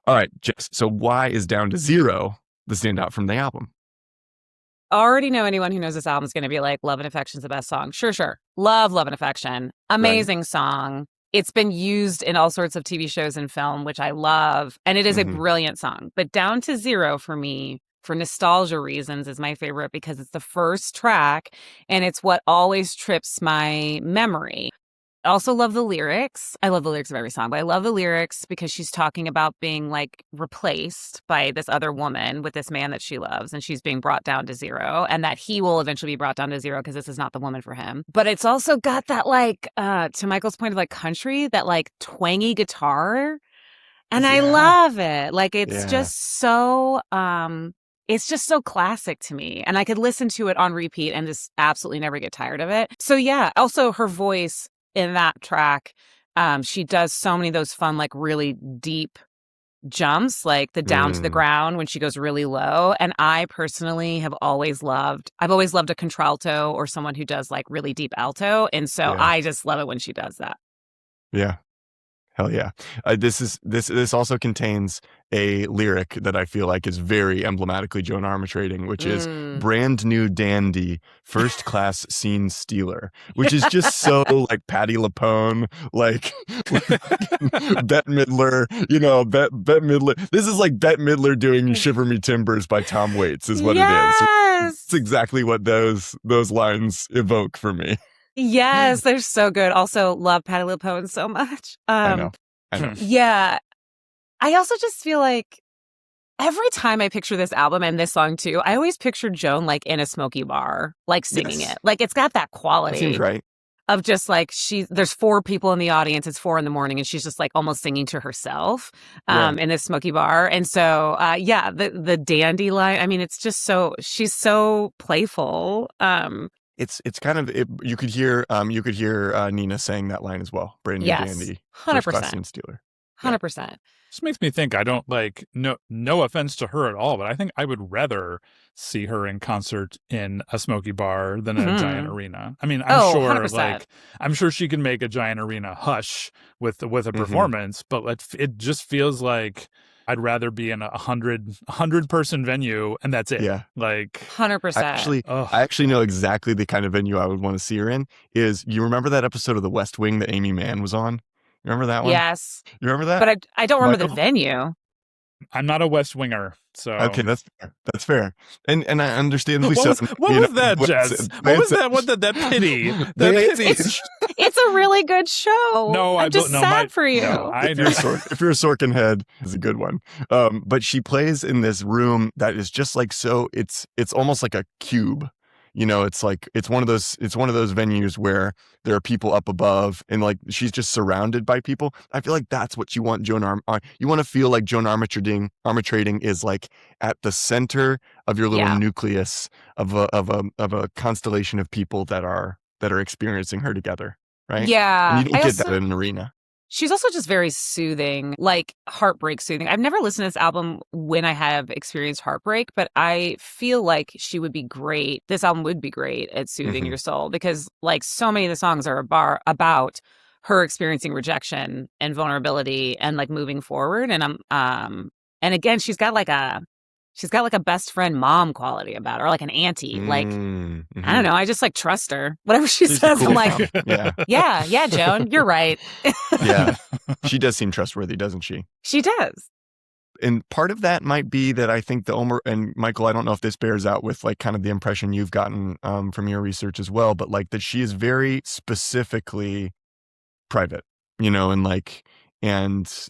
All right, Jess. So why is Down to Zero the standout from the album? Already know anyone who knows this album is going to be like, Love and Affection's the best song. Sure, sure. Love Love and Affection. Right. Amazing song. It's been used in all sorts of TV shows and film, which I love. And it is a Hmm. brilliant song. But Down to Zero for me, for nostalgia reasons, is my favorite because it's the first track and it's what always trips my memory. I also love the lyrics. I love the lyrics of every song, but I love the lyrics because she's talking about being like replaced by this other woman with this man that she loves, and she's being brought down to zero, and that he will eventually be brought down to zero because this is not the woman for him. But it's also got that like, to Michael's point of like country, that like twangy guitar, and I Yeah. love it. Like Yeah. it's just so classic to me. And I could listen to it on repeat and just absolutely never get tired of it. So yeah, also her voice in that track, she does so many of those fun, like really deep jumps, like the down to the Mm, ground when she goes really low. And I personally I've always loved a contralto or someone who does like really deep alto. And so yeah. I just love it when she does that. Yeah. Hell yeah. This also contains a lyric that I feel like is very emblematically Joan Armatrading, which is Mm. brand new dandy, first class scene stealer, which is just so like Patti LuPone, like Bette Midler, Bette Midler. This is like Bette Midler doing Shiver Me Timbers by Tom Waits is what it is. It's Yes. exactly what those lines evoke for me. Yes, they're so good. Also love Patti LuPone so much. I know. I know. Yeah. I also just feel like every time I picture this album and this song too, I always picture Joan like in a smoky bar, like singing Yes. it. Like it's got that That seems quality right. of just like there's four people in the audience, it's 4 a.m, and she's just like almost singing to herself Yeah. in this smoky bar. And so yeah, the dandy line, I mean, it's just she's so playful. It's kind of you could hear Nina saying that line as well. Brand new Yes, dandy, first class 100%. scene stealer. Yeah. 100%. This makes me think, I don't like, no offense to her at all, but I think I would rather see her in concert in a smoky bar than a giant arena. I mean, Oh, 100%. I'm sure she can make a giant arena hush with a performance, but it just feels like I'd rather be in a 100 person venue and that's it. Yeah. Like, 100%. I actually know exactly the kind of venue I would want to see her in. Is you remember that episode of The West Wing that Amy Mann was on? You remember that one? Yes. You remember that, But I don't remember the Michael? venue. I'm not a West Winger, so Okay, that's fair. That's fair. And I understandably so. What was that, Jess? What was that? What that pity? That pity. It's a really good show. No, I'm just sad for you. No, if you're a Sorkin head, it's a good one. But she plays in this room that is just like so. It's almost like a cube. It's like it's one of those venues where there are people up above and like she's just surrounded by people. I feel like that's what you want you want to feel like Joan Armatrading is like at the center of your little nucleus of a constellation of people that are experiencing her together, right? Yeah. And you don't get that in an arena. She's also just very soothing, like heartbreak soothing. I've never listened to this album when I have experienced heartbreak, but I feel like she would be great. This album would be great at soothing your soul because like so many of the songs are about her experiencing rejection and vulnerability and like moving forward. And and again, she's got like a best friend mom quality about her, or like an auntie. Like, I don't know. I just like trust her. Whatever she says, cool I'm like, yeah, yeah, Joan, you're right. Yeah. She does seem trustworthy, doesn't she? She does. And part of that might be that I think and Michael, I don't know if this bears out with like kind of the impression you've gotten from your research as well, but like that she is very specifically private, and like, and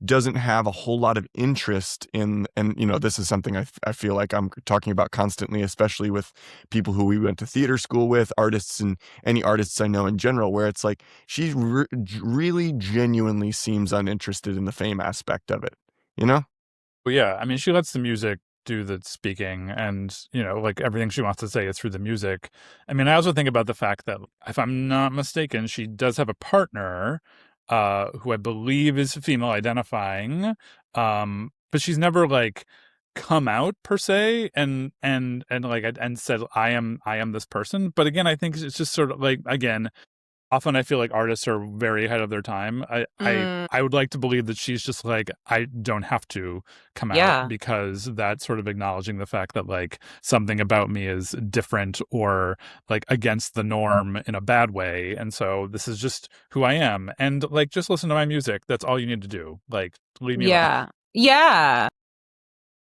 doesn't have a whole lot of interest in, and this is something I feel like I'm talking about constantly, especially with people who we went to theater school with, artists and any artists I know in general, where it's like she really genuinely seems uninterested in the fame aspect of it, Well, yeah, I mean, she lets the music do the speaking and, like everything she wants to say is through the music. I mean, I also think about the fact that, if I'm not mistaken, she does have a partner who I believe is female identifying, but she's never like come out per se and like and said I am this person. But again, I think it's just sort of like, again, often I feel like artists are very ahead of their time. I would like to believe that she's just like, I don't have to come out, Yeah. because that's sort of acknowledging the fact that like something about me is different or like against the norm in a bad way. And so this is just who I am. And like, just listen to my music. That's all you need to do. Like, leave me alone. Yeah. Yeah.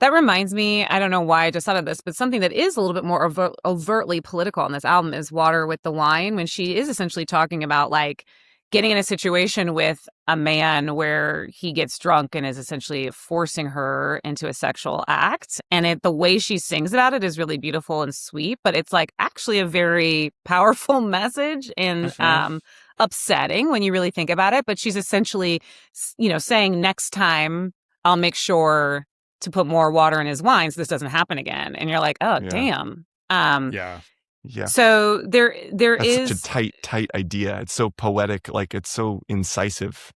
That reminds me, I don't know why I just thought of this, but something that is a little bit more overtly political on this album is Water with the Wine, when she is essentially talking about like getting in a situation with a man where he gets drunk and is essentially forcing her into a sexual act. And the way she sings about it is really beautiful and sweet, but it's like actually a very powerful message and upsetting when you really think about it. But she's essentially, saying next time I'll make sure to put more water in his wine so this doesn't happen again. And you're like, oh, damn. Yeah. So there That's is such a tight idea. It's so poetic, like it's so incisive.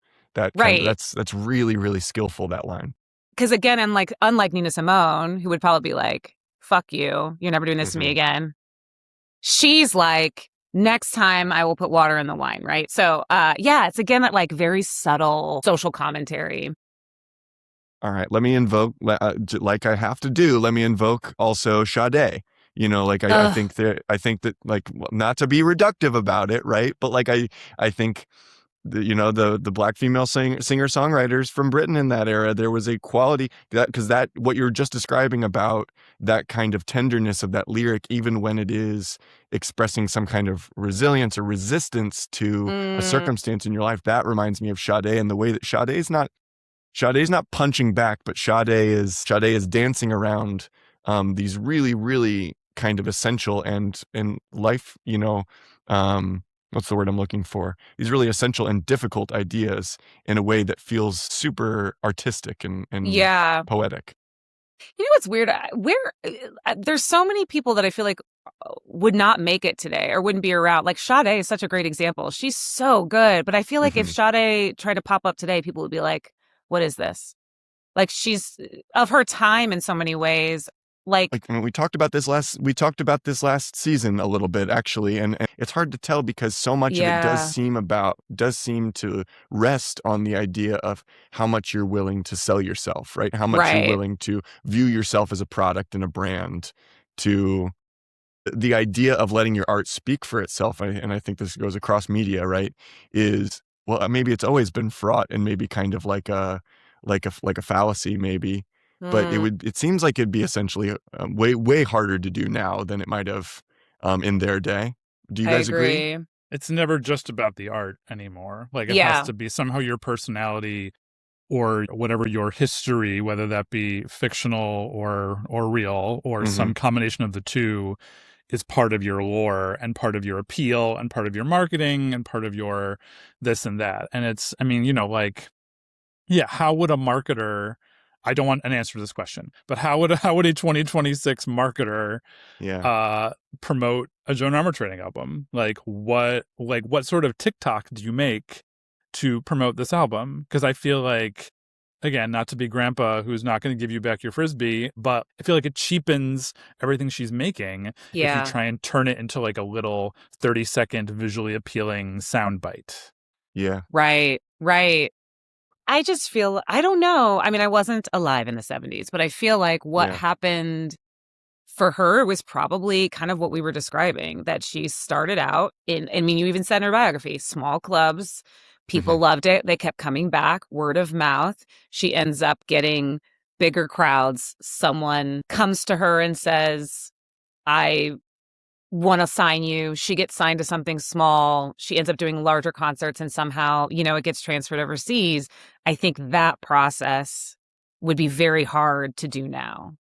Right. That's really, really skillful, that line. Because again, unlike Nina Simone, who would probably be like, fuck you, you're never doing this to me again. She's like, next time I will put water in the wine, right? So it's again that like very subtle social commentary. All right, let me invoke, like I have to do, let me invoke also Sade. Like I think that like, not to be reductive about it, right? But like I think the black female singer songwriters from Britain in that era, there was a quality because that what you're just describing about that kind of tenderness of that lyric, even when it is expressing some kind of resilience or resistance to a circumstance in your life, that reminds me of Sade, and the way that Sade's not punching back, but Sade is dancing around these really, really kind of essential and in life, what's the word I'm looking for? These really essential and difficult ideas in a way that feels super artistic and poetic. You know what's weird? There's so many people that I feel like would not make it today or wouldn't be around. Like Sade is such a great example. She's so good, but I feel like if Sade tried to pop up today, people would be like, what is this? Like she's of her time in so many ways. Like I mean, we talked about this last season a little bit, actually, and it's hard to tell because so much of it does seem to rest on the idea of how much you're willing to sell yourself, right? How much you're willing to view yourself as a product and a brand, to the idea of letting your art speak for itself. And I think this goes across media, right? Is, well, maybe it's always been fraught and maybe kind of like a fallacy, maybe. But it seems like it'd be essentially way harder to do now than it might have in their day. Do you guys agree? It's never just about the art anymore. Like it has to be somehow your personality or whatever your history, whether that be fictional or real or some combination of the two, is part of your lore and part of your appeal and part of your marketing and part of your this and that. And it's, I mean, how would a marketer, I don't want an answer to this question, but how would a 2026 marketer promote a Joan Armatrading album? Like what sort of TikTok do you make to promote this album? Because I feel like, again, not to be grandpa who's not going to give you back your Frisbee, but I feel like it cheapens everything she's making if you try and turn it into like a little 30-second visually appealing soundbite. Yeah. Right. I just feel, I don't know. I mean, I wasn't alive in the 70s, but I feel like what happened for her was probably kind of what we were describing, that she started out in, I mean, you even said in her biography, small clubs, people loved it. They kept coming back, word of mouth. She ends up getting bigger crowds. Someone comes to her and says, I want to sign you. She gets signed to something small. She ends up doing larger concerts and somehow, it gets transferred overseas. I think that process would be very hard to do now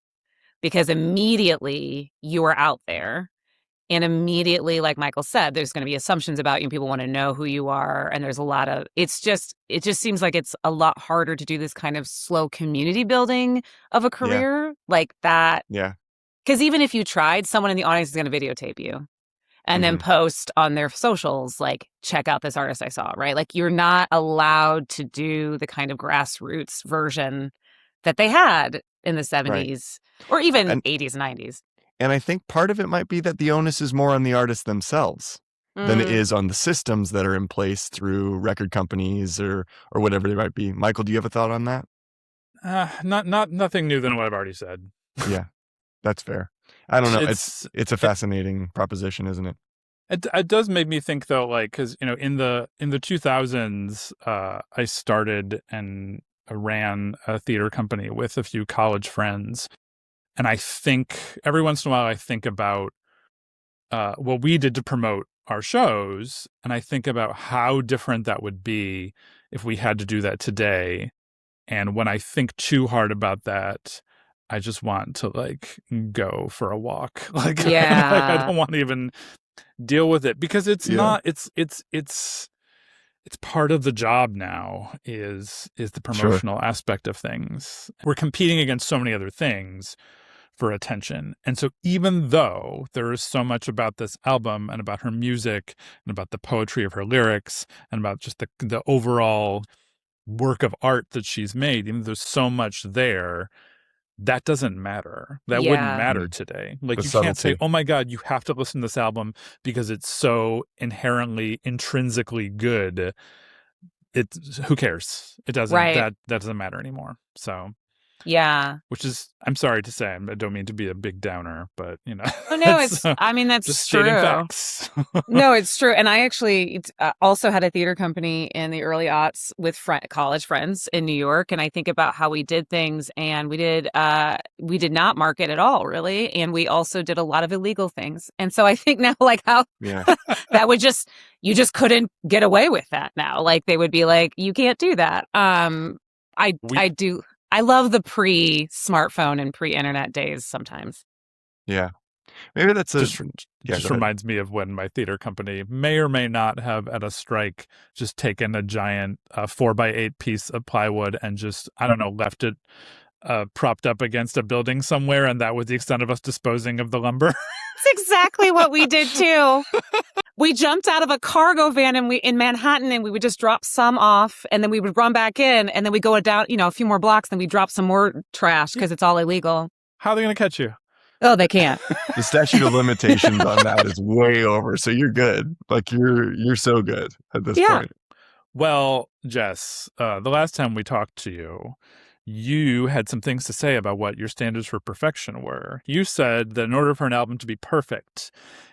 because immediately you are out there and immediately, like Michael said, there's going to be assumptions about you. People want to know who you are. And there's a lot of, it just seems like it's a lot harder to do this kind of slow community building of a career like that. Yeah. Because even if you tried, someone in the audience is going to videotape you and then post on their socials, like, check out this artist I saw, right? Like, you're not allowed to do the kind of grassroots version that they had in the 70s or even 80s and 90s. And I think part of it might be that the onus is more on the artists themselves. than it is on the systems that are in place through record companies or whatever they might be. Michael, do you have a thought on that? Nothing new than what I've already said. Yeah, that's fair. I don't know. It's a fascinating proposition, isn't it? It does make me think though, like, because in the 2000s, I started and ran a theater company with a few college friends, and I think every once in a while I think about what we did to promote our shows, and I think about how different that would be if we had to do that today. And when I think too hard about that, I just want to like go for a walk. Like, I don't want to even deal with it because it's not. It's part of the job now. Is the promotional aspect of things. We're competing against so many other things for attention. And so even though there is so much about this album and about her music and about the poetry of her lyrics and about just the overall work of art that she's made, even though there's so much there, that doesn't matter. That wouldn't matter today. Like, you can't say, oh my God, you have to listen to this album because it's so inherently, intrinsically good. Who cares? It doesn't, that doesn't matter anymore. So yeah, which is, I'm sorry to say, I don't mean to be a big downer, but you know. Oh, no, I mean, that's just true. Stating facts. No, it's true. And I actually also had a theater company in the early aughts with college friends in New York. And I think about how we did things, and we did not market at all, really. And we also did a lot of illegal things. And so I think now, like, how that would you just couldn't get away with that now. Like, they would be like, you can't do that. I love the pre-smartphone and pre-internet days sometimes. Yeah. Maybe that's just reminds me of when my theater company may or may not have at a strike just taken a giant 4x8 piece of plywood and just, I don't know, left it propped up against a building somewhere, and that was the extent of us disposing of the lumber. That's exactly what we did too. We jumped out of a cargo van in Manhattan, and we would just drop some off, and then we would run back in, and then we go down, a few more blocks, then we drop some more trash because it's all illegal. How are they going to catch you? Oh, they can't. The statute of limitations on that is way over, so you're good. Like, you're so good at this point. Well, Jess, the last time we talked to you, you had some things to say about what your standards for perfection were. You said that in order for an album to be perfect,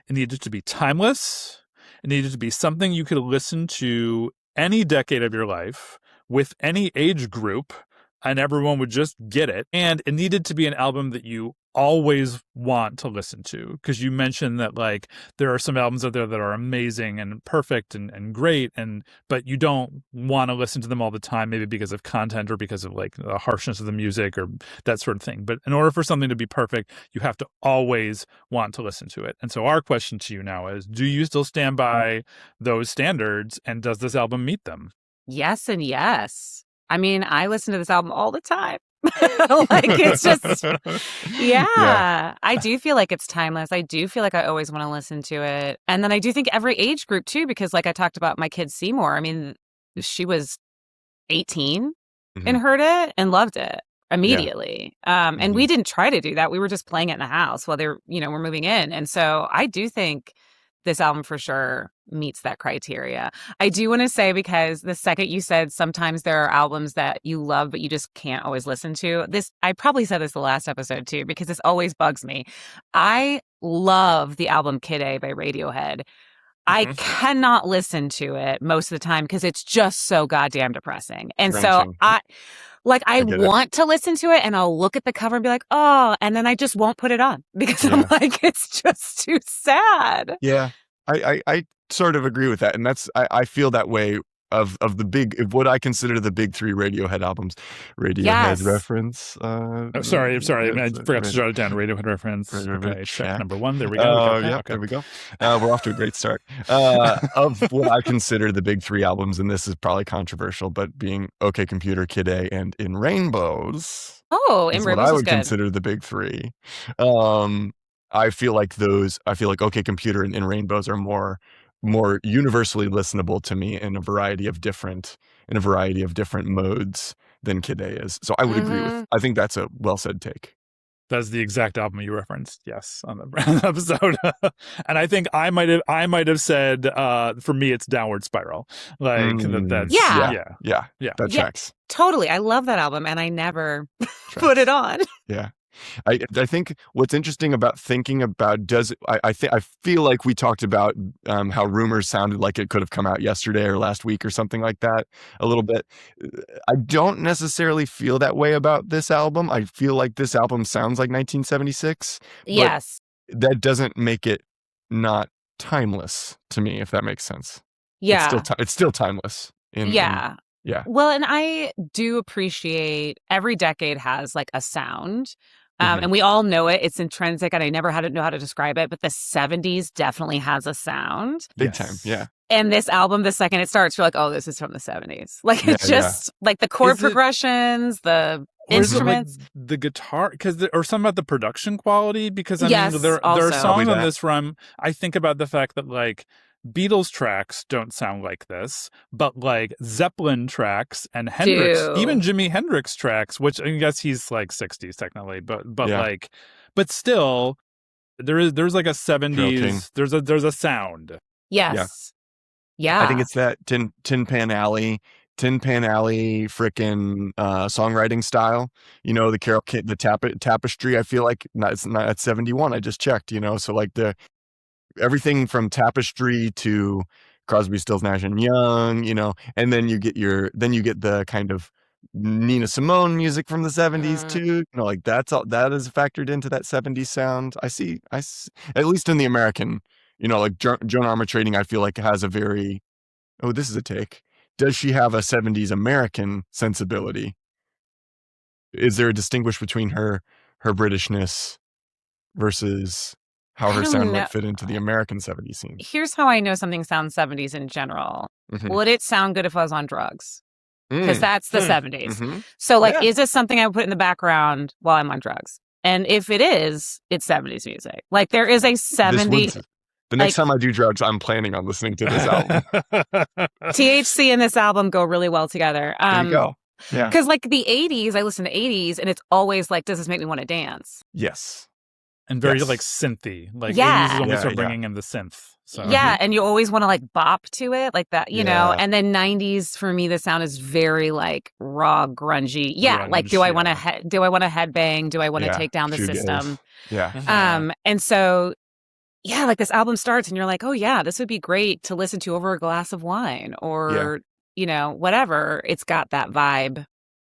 it needed to be timeless. It needed to be something you could listen to any decade of your life with any age group, and everyone would just get it. And it needed to be an album that you always want to listen to, because you mentioned that, like, there are some albums out there that are amazing and perfect and great, but you don't want to listen to them all the time, maybe because of content or because of like the harshness of the music or that sort of thing. But in order for something to be perfect, you have to always want to listen to it. And so our question to you now is, do you still stand by those standards, and does this album meet them? Yes and yes. I mean, I listen to this album all the time. Like, it's just, I do feel like it's timeless. I do feel like I always want to listen to it. And then I do think every age group too, because like I talked about my kid Seymour, I mean, she was 18 and heard it and loved it immediately. And we didn't try to do that. We were just playing it in the house while we're moving in. And so I do think this album for sure meets that criteria. I do want to say, because the second you said sometimes there are albums that you love but you just can't always listen to, I probably said this the last episode too, because this always bugs me. I love the album Kid A by Radiohead. I cannot listen to it most of the time because it's just so goddamn depressing. And so I want to listen to it, and I'll look at the cover and be like, oh, and then I just won't put it on because I'm like, it's just too sad. Yeah, I sort of agree with that. And I feel that way of what I consider the big three Radiohead albums. Radiohead reference. Sorry. I forgot to jot it down. Radiohead reference. Okay, check number one. There we go. There we go. We're off to a great start. Of what I consider the big three albums, and this is probably controversial, but being OK Computer, Kid A, and In Rainbows. Oh, In Rainbows is what I would good. consider the big three. I feel like OK Computer and In Rainbows are more universally listenable to me in a variety of different modes than Kid A is. So I would agree with. I think that's a well said take. That's the exact album you referenced, yes, on the episode. And I think I might have said, for me, it's Downward Spiral. Like that's Yeah. Yeah. That tracks. Totally. I love that album, and I never put Tracks. it on. Yeah. I think what's interesting about thinking about I feel like we talked about how Rumours sounded like it could have come out yesterday or last week or something like that a little bit. I don't necessarily feel that way about this album. I feel like this album sounds like 1976. Yes. That doesn't make it not timeless to me, if that makes sense. Yeah. It's still timeless. Yeah. Well, and I do appreciate every decade has like a sound. And we all know it. It's intrinsic, and I never had to know how to describe it. But the 70s definitely has a sound. Big time, yeah. And this album, the second it starts, you're like, oh, this is from the 70s. Like, it's just like the chord progressions, the instruments. Like the guitar, or something about the production quality. Because, I mean, there are also. songs on this from, I think about the fact that, like, Beatles tracks don't sound like this, but like Zeppelin tracks and Hendrix, even Jimi Hendrix tracks, which I guess he's like 60s technically, but like, but still, there's like a 70s. There's a sound. Yes. Yeah. I think it's that Tin Pan Alley frickin' songwriting style. You know, the Carol Kit, the Tapestry. I feel like it's not at 71. I just checked. You know, so like everything from Tapestry to Crosby, Stills, Nash and Young, you know, and then you get the kind of Nina Simone music from the 70s too. You know, like that is factored into that 70s sound. I see, at least in the American, you know, like Joan Armatrading, I feel like has a very, this is a take. Does she have a 70s American sensibility? Is there a distinguish between her Britishness versus how her sound might fit into the American 70s scene? Here's how I know something sounds 70s in general. Would it sound good if I was on drugs? Because that's the 70s. So, like, is this something I would put in the background while I'm on drugs? And if it is, it's 70s music. Like, there is a 70s... The next time I do drugs, I'm planning on listening to this album. THC and this album go really well together. There you go. Yeah. Because, like, the 80s, I listen to 80s, and it's always like, does this make me want to dance? Yes. And very like synthy, like 80s is when we start bringing in the synth. So. Yeah, and you always want to like bop to it, like that, you know. And then 90s for me, the sound is very like raw, grungy. Yeah, like do I want to headbang? Do I want to take down the system? Yeah. And so like this album starts, and you're like, oh yeah, this would be great to listen to over a glass of wine, or you know, whatever. It's got that vibe,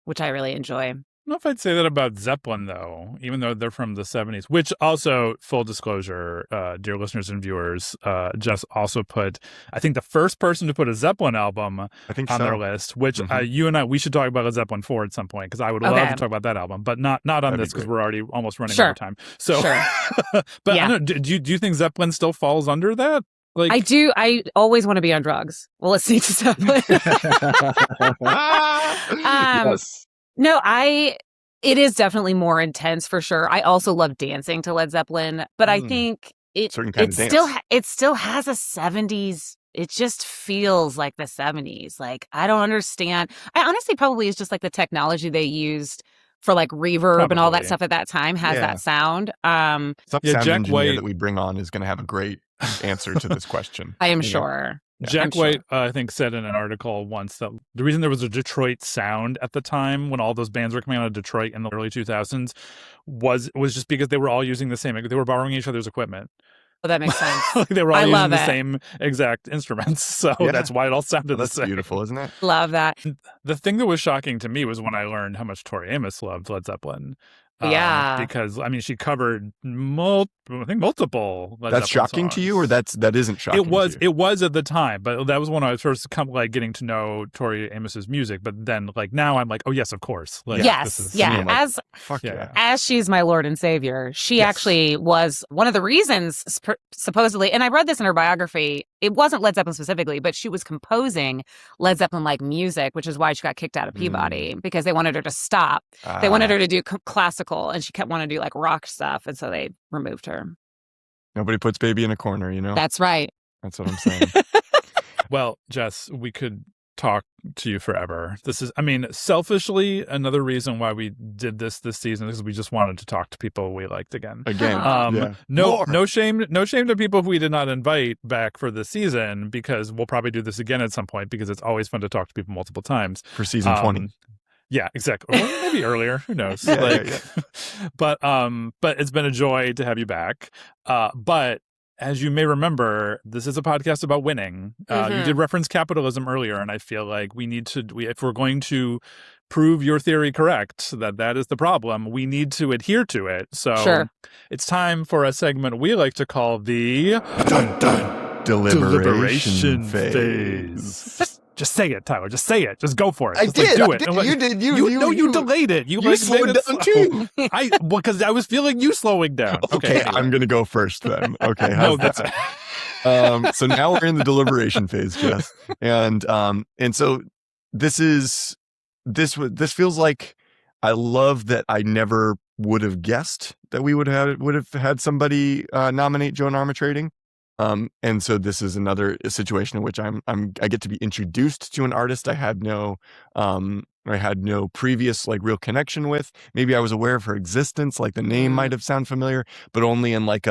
which I really enjoy. I don't know if I'd say that about Zeppelin, though, even though they're from the 70s, which also, full disclosure, dear listeners and viewers, Jess also put, I think, the first person to put a Zeppelin album on their list, which you and I, we should talk about Led Zeppelin 4 at some point, because I would love to talk about that album, but not on this, because we're already almost running out of time. So, but I don't know, do you think Zeppelin still falls under that? Like, I do. I always want to be on drugs. Well, let's see to Zeppelin. Yes. No, it is definitely more intense for sure. I also love dancing to Led Zeppelin, but I think it still has a 70s. It just feels like the 70s. Like, I don't understand. I honestly probably is just like the technology they used for like reverb and all that stuff at that time has that sound. Some sound Jack engineer White that we bring on is going to have a great answer to this question. I am sure. Jack White, I think, said in an article once that the reason there was a Detroit sound at the time when all those bands were coming out of Detroit in the early 2000s was just because they were all using the same, they were borrowing each other's equipment. Oh, that makes sense. They were all using the same exact instruments. So that's why it all sounded the same. That's beautiful, isn't it? Love that. The thing that was shocking to me was when I learned how much Tori Amos loved Led Zeppelin. Because I mean, she covered multiple. That's shocking songs. To you, or that isn't shocking? It was at the time, but that was when I was first getting to know Tori Amos's music. But then, like now, I'm like, oh yes, of course. Like, as she's my Lord and Savior, she actually was one of the reasons, supposedly. And I read this in her biography. It wasn't Led Zeppelin specifically, but she was composing Led Zeppelin-like music, which is why she got kicked out of Peabody because they wanted her to stop. They wanted her to do classical, and she kept wanting to do like rock stuff, and so they removed her. Nobody puts baby in a corner, you know? That's right. That's what I'm saying. Well, Jess, we could talk to you forever. This is, I mean, selfishly, another reason why we did this season is we just wanted to talk to people we liked again. Yeah. No shame to people who we did not invite back for this season, because we'll probably do this again at some point, because it's always fun to talk to people multiple times. For season 20. Yeah, exactly. Or maybe earlier. Who knows? Yeah. But it's been a joy to have you back. But as you may remember, this is a podcast about winning. You did reference capitalism earlier, and I feel like we need to, if we're going to prove your theory correct, that is the problem, we need to adhere to it. So it's time for a segment we like to call the Deliberation phase. Just say it, Tyler. Just say it. Just go for it. I Just did. do it. You did. You delayed it. You slowed down too. Because I was feeling you slowing down. Okay, anyway. I'm gonna go first then. Okay, no, that's it. So now we're in the deliberation phase, Jess, and so this feels like, I love that I never would have guessed that we would have had somebody nominate Joan Armatrading. And so this is another situation in which I get to be introduced to an artist I had no previous like real connection with. Maybe I was aware of her existence, like the name might have sounded familiar, but only in like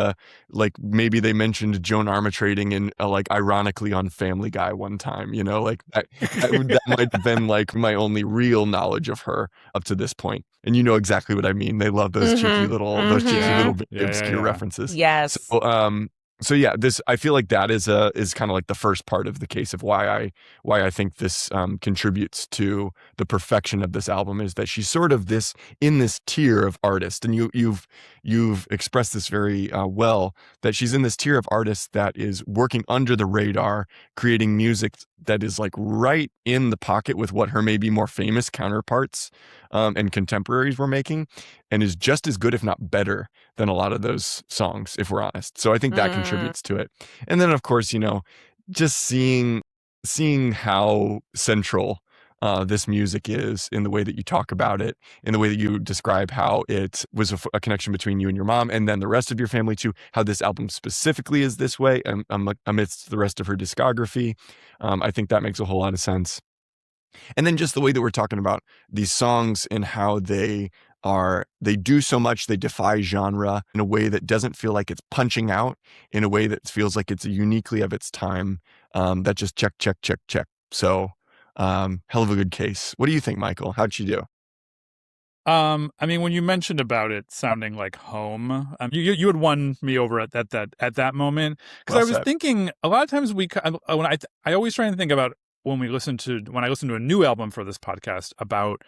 maybe they mentioned Joan Armatrading in like ironically on Family Guy one time, you know, like that might have been like my only real knowledge of her up to this point. And you know exactly what I mean. They love those cheeky little obscure references. Yes. So yeah, I feel like that is kind of like the first part of the case of why I think this contributes to the perfection of this album, is that she's sort of in this tier of artist, and you've expressed this very well, that she's in this tier of artists that is working under the radar, creating music that is like right in the pocket with what her maybe more famous counterparts and contemporaries were making, and is just as good, if not better, than a lot of those songs, if we're honest. So I think that contributes to it. And then, of course, you know, just seeing how central this music is in the way that you talk about it, in the way that you describe how it was a connection between you and your mom, and then the rest of your family too, how this album specifically is this way amidst the rest of her discography. I think that makes a whole lot of sense. And then just the way that we're talking about these songs and how they do so much, they defy genre in a way that doesn't feel like it's punching out, in a way that feels like it's uniquely of its time, that just check. So hell of a good case. What do you think, Michael? How'd she do? I mean, when you mentioned about it sounding like home, you had won me over at that moment, because I was thinking a lot of times I always try and think about when I listen to a new album for this podcast about,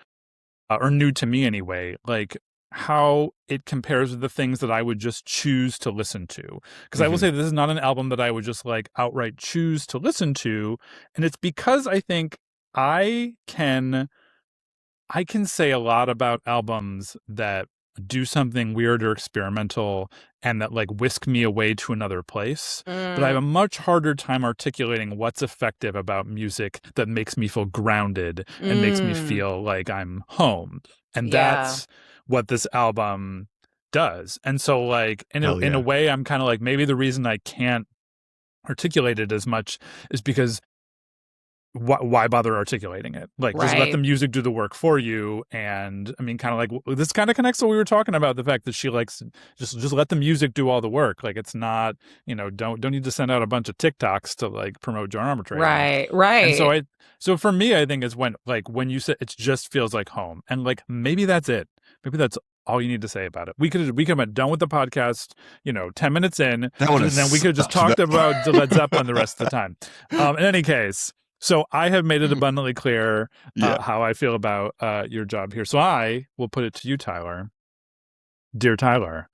or new to me anyway, like how it compares with the things that I would just choose to listen to. Because I will say this is not an album that I would just like outright choose to listen to. And it's because I think I can say a lot about albums that do something weird or experimental and that like whisk me away to another place. But I have a much harder time articulating what's effective about music that makes me feel grounded and makes me feel like I'm home. And that's what this album does. And so like in a way, I'm kind of like, maybe the reason I can't articulate it as much is because why bother articulating it? Like, just let the music do the work for you. And I mean, kind of like, this kind of connects to what we were talking about, the fact that she likes just let the music do all the work. Like, it's not, you know, don't need to send out a bunch of TikToks to like promote Joan Armatrading. Right. And so for me, I think is when you said it just feels like home, and like maybe that's it. Maybe that's all you need to say about it. We could have been done with the podcast, 10 minutes in, and then we could have just talked about Led Zeppelin the rest of the time. In any case. So I have made it abundantly clear how I feel about your job here. So I will put it to you, Tyler. Dear Tyler,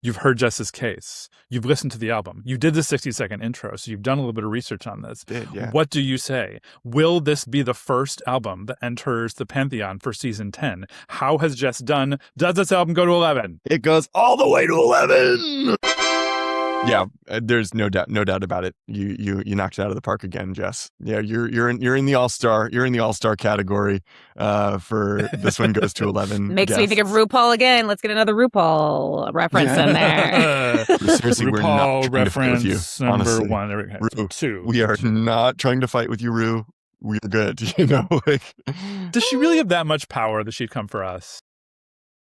you've heard Jess's case. You've listened to the album. You did the 60-second intro, so you've done a little bit of research on this. What do you say? Will this be the first album that enters the pantheon for season 10? How has Jess done? Does this album go to 11? It goes all the way to 11. Yeah, there's no doubt about it. You knocked it out of the park again, Jess. Yeah, you're in the all-star. You're in the all-star category. For this one goes to 11. Makes me think of RuPaul again. Let's get another RuPaul reference in there. Seriously, we're not RuPaul trying to fight with you. number Honestly. 1. Ru, 2. We are not trying to fight with you, Ru. we're good. You know, like Does she really have that much power that she'd come for us?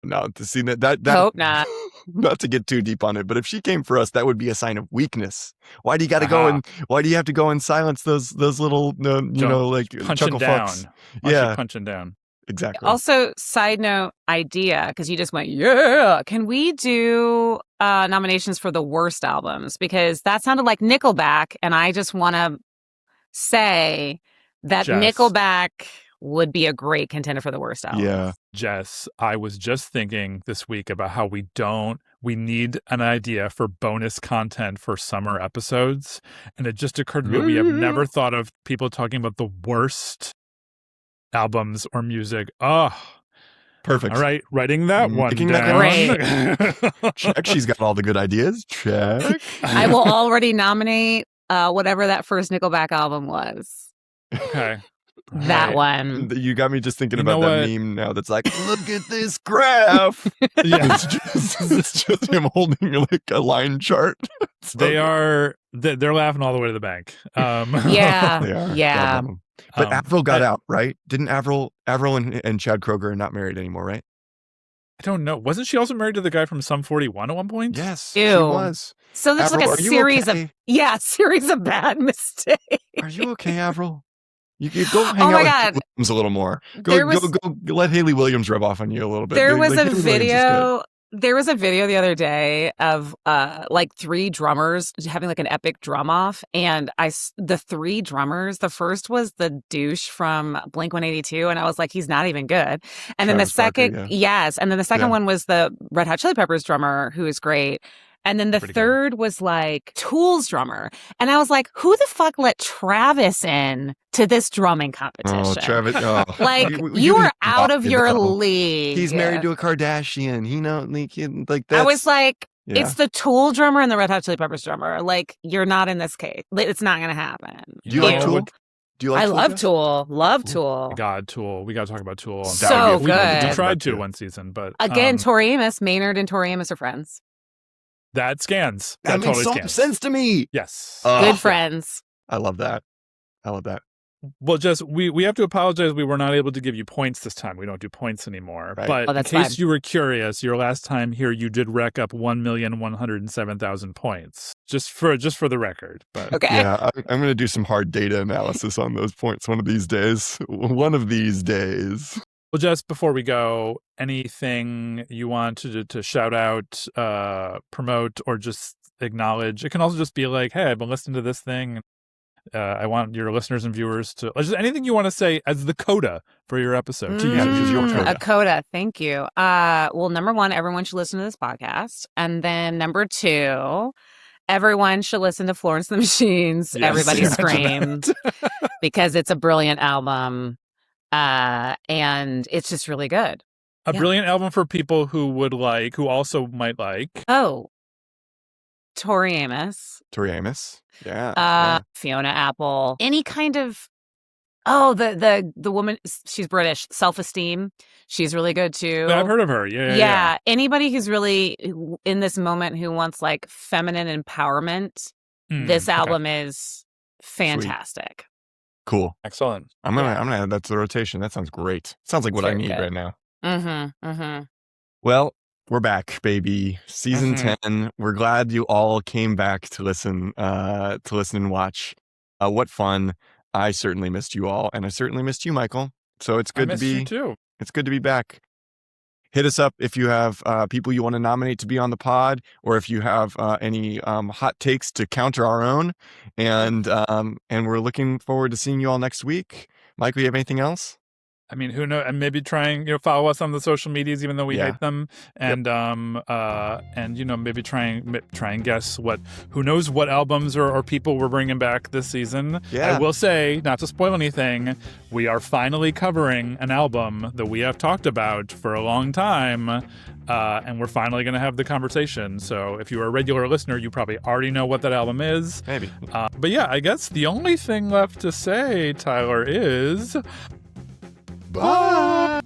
no, to see that Hope not. not to get too deep on it, but if she came for us, that would be a sign of weakness. Why do you got to go Aha. and why do you have to go and silence those little like Punching chuckle down. fucks? Why is she Yeah, punching down? exactly. Also, side note idea, because you just went, yeah. Can we do nominations for the worst albums? Because that sounded like Nickelback, and I just want to say that Jess. Nickelback would be a great contender for the worst album. Yeah. Jess, I was just thinking this week about how we need an idea for bonus content for summer episodes. And it just occurred to me we have never thought of people talking about the worst albums or music. Oh, Perfect. all right. Writing that Making one that down. Check. She's got all the good ideas. Check. I will already nominate whatever that first Nickelback album was. Okay. That Right. one. You got me just thinking You about know that what? meme now that's like, look at this graph. Yeah. It's just him holding like a line chart. So They're laughing all the way to the bank. Yeah. they are. Yeah. God love 'em. But Avril got out, right? Didn't Avril and Chad Kroger are not married anymore, right? I don't know. Wasn't she also married to the guy from Sum 41 at one point? Yes, Ew. she was. So there's Avril, like are a you series okay? series of bad mistakes. Are you okay, Avril? You go hang Oh out my with God. Haley Williams a little more. There was- Go let Haley Williams rub off on you a little bit. There was Like, a Haley Williams is good. video. There was a video the other day of like three drummers having like an epic drum off, and the three drummers. The first was the douche from Blink-182, and I was like, he's not even good. And then the Travis Barker, second, yeah. yes, and then the second Yeah. one was the Red Hot Chili Peppers drummer, who is great. And then the Pretty good. third was like Tool's drummer, and I was like, who the fuck let Travis in to this drumming competition? Oh, Travis! Oh. Like We you can are out of talk, your you know. league. He's married to a Kardashian. Like that. I was like, yeah. it's the Tool drummer and the Red Hot Chili Peppers drummer. Like, you're not in this case. It's not going to happen. Do you like Ew. Tool? Do you like I Tool, love Jess? Tool. Love Oh Tool. my God, Tool. We got to talk about Tool. So That would be a fun one good. talk We tried about, to too. one season, but Again, Tori Amos, Maynard and Tori Amos are friends. that scans. That That makes totally so scans. sense to me. Yes. Good friends. I love that. I love that. Well, Jess, we have to apologize. We were not able to give you points this time. We don't do points anymore. Right. But Oh, in that's case fine. you were curious, your last time here, you did rack up 1,107,000 points. Just for the record. But Okay. Yeah, I'm going to do some hard data analysis on those points one of these days. One of these days. Well, Jess, before we go, anything you want to shout out, promote, or just acknowledge? It can also just be like, hey, I've been listening to this thing. I want your listeners and viewers to just anything you want to say as the coda for your episode. To use as your coda. A coda. Thank you. Well, number one, everyone should listen to this podcast. And then number two, everyone should listen to Florence and the Machine's Yes. Everybody Yeah. Screamed because it's a brilliant album. And it's just really good. A Yeah. brilliant album for people who also might like. Oh, Tori Amos. Tori Amos. Yeah. Fiona Apple, any kind of the woman, she's British, Self-Esteem, she's really good too. I've heard of her. Yeah. Anybody who's really in this moment who wants like feminine empowerment, this album is fantastic. Cool. Excellent. I'm gonna add that to the rotation. That sounds great. Sounds like what I Very need good. right now. Mm-hmm. Well, we're back, baby. Season 10. We're glad you all came back to listen and watch. What fun. I certainly missed you all, and I certainly missed you, Michael. So it's good I missed you too. It's good to be back. Hit us up if you have people you want to nominate to be on the pod, or if you have any hot takes to counter our own. And we're looking forward to seeing you all next week. Michael, you have anything else? I mean, who knows? And maybe follow us on the social medias, even though we hate them, and maybe try and guess who knows what albums or people we're bringing back this season. Yeah. I will say, not to spoil anything, we are finally covering an album that we have talked about for a long time, and we're finally going to have the conversation. So if you're a regular listener, you probably already know what that album is. Maybe. But yeah, I guess the only thing left to say, Tyler, is. Bye.